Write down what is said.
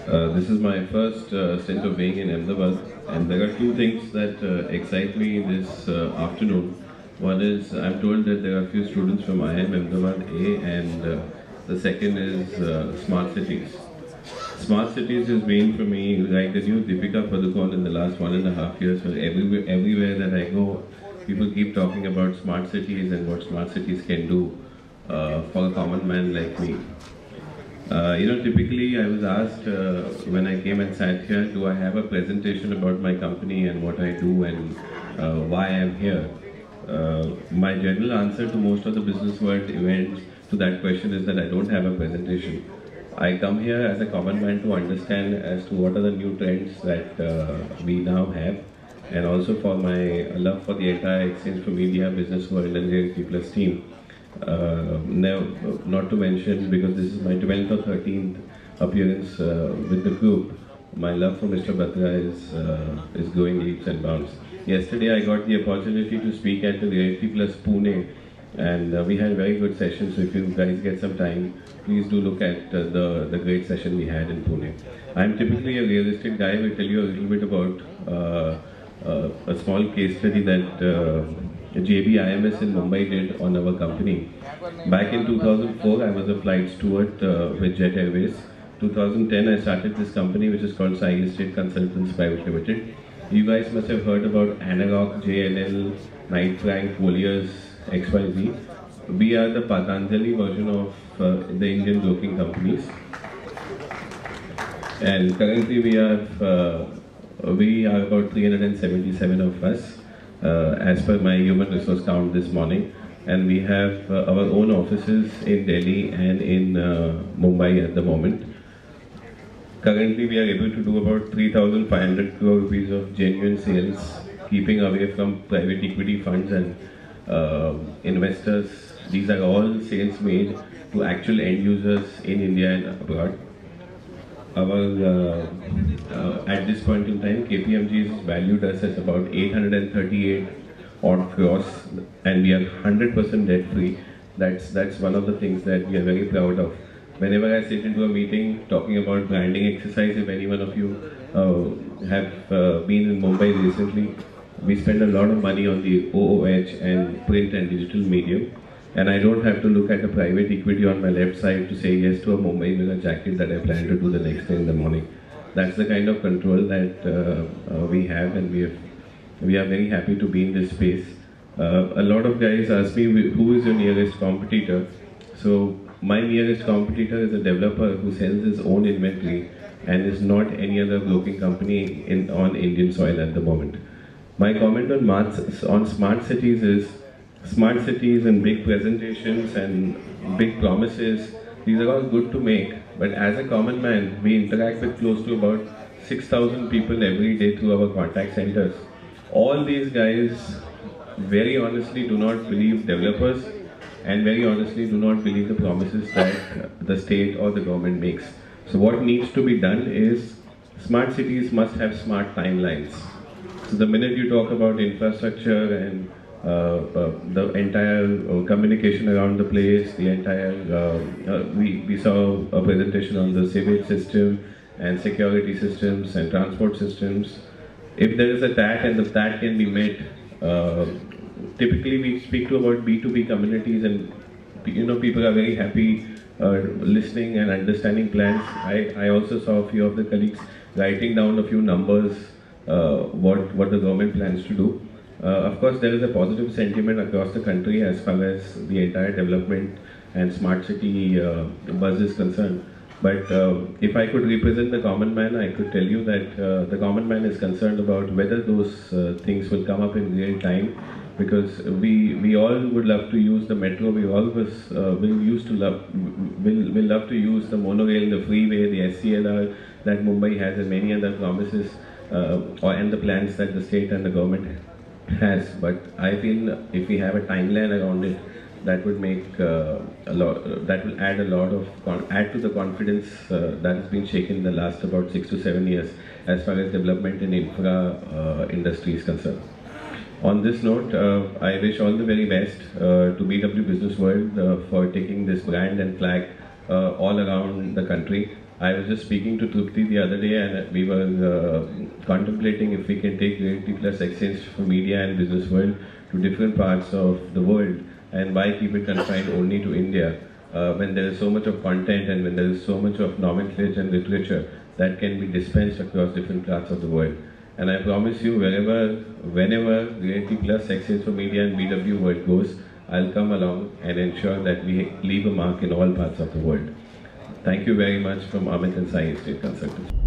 This is my first stint of being in Ahmedabad, and there are two things that excite me this afternoon. One is I'm told that there are a few students from IIM Ahmedabad A, and the second is smart cities. Smart cities has been for me like the new Deepika Padukone in the last 1.5 years. Where everywhere that I go, people keep talking about smart cities and what smart cities can do for a common man like me. Typically I was asked when I came and sat here, do I have a presentation about my company and what I do and why I'm here? My general answer to most of the business world events to that question is that I don't have a presentation. I come here as a common man to understand as to what are the new trends that we now have, and also for my love for the entire Exchange for Media, Businessworld and Reality Plus team. Not to mention, because this is my 12th or 13th appearance with the group, my love for Mr. Batra is going leaps and bounds. Yesterday I got the opportunity to speak at the Reality Plus Pune, and we had very good sessions. So if you guys get some time, please do look at the great session we had in Pune. I'm typically a realistic guy. I will tell you a little bit about a small case study that JB IMS in Mumbai did on our company. Back in 2004, I was a flight steward with Jet Airways. 2010, I started this company which is called Sai Estate Consultants Private Limited. You guys must have heard about Analog, JNL, Knight Frank, Colliers, XYZ. We are the Patanjali version of the Indian broking companies. And currently we are about 377 of us. As per my human resource count this morning, and we have our own offices in Delhi and in Mumbai at the moment. Currently we are able to do about 3,500 crore rupees of genuine sales, keeping away from private equity funds and investors. These are all sales made to actual end users in India and abroad. At this point in time, KPMG has valued us at about 838 odd crores, and we are 100% debt free. That's one of the things that we are very proud of. Whenever I sit into a meeting talking about branding exercise, if any one of you have been in Mumbai recently, we spend a lot of money on the OOH and print and digital medium. And I don't have to look at a private equity on my left side to say yes to a Mumbai Mirror jacket that I plan to do the next day in the morning. That's the kind of control that we have, and we are very happy to be in this space. A lot of guys ask me, who is your nearest competitor? So my nearest competitor is a developer who sells his own inventory and is not any other broking company on Indian soil at the moment. My comment on smart cities is, smart cities and big presentations and big promises, these are all good to make, but as a common man, we interact with close to about 6,000 people every day through our contact centers. All these guys very honestly do not believe developers, and very honestly do not believe the promises that the state or the government makes. So what needs to be done is, smart cities must have smart timelines. So the minute you talk about infrastructure and the entire communication around the place, the entire, we saw a presentation on the sewage system and security systems and transport systems. If there is a TAT and the TAT can be met, typically we speak to about B2B communities, and people are very happy listening and understanding plans. I also saw a few of the colleagues writing down a few numbers, what the government plans to do. Of course, there is a positive sentiment across the country as far as the entire development and smart city buzz is concerned. But if I could represent the common man, I could tell you that the common man is concerned about whether those things will come up in real time, because we all would love to use the metro. We all will love to use the monorail, the freeway, the SCLR that Mumbai has, and many other promises and the plans that the state and the government has. But I feel if we have a timeline around it, that would make a lot. That will add a lot of add to the confidence that has been shaken in the last about 6 to 7 years as far as development in infra industry is concerned. On this note, I wish all the very best to BW Businessworld for taking this brand and flag all around the country. I was just speaking to Trupti the other day, and we were contemplating if we can take Reality Plus Exchange for Media and Businessworld to different parts of the world, and why keep it confined only to India when there is so much of content and when there is so much of nomenclature and literature that can be dispensed across different parts of the world. And I promise you, whenever Reality Plus Exchange for Media and BW World goes, I'll come along and ensure that we leave a mark in all parts of the world. Thank you very much from Amit and Sai State Consultants.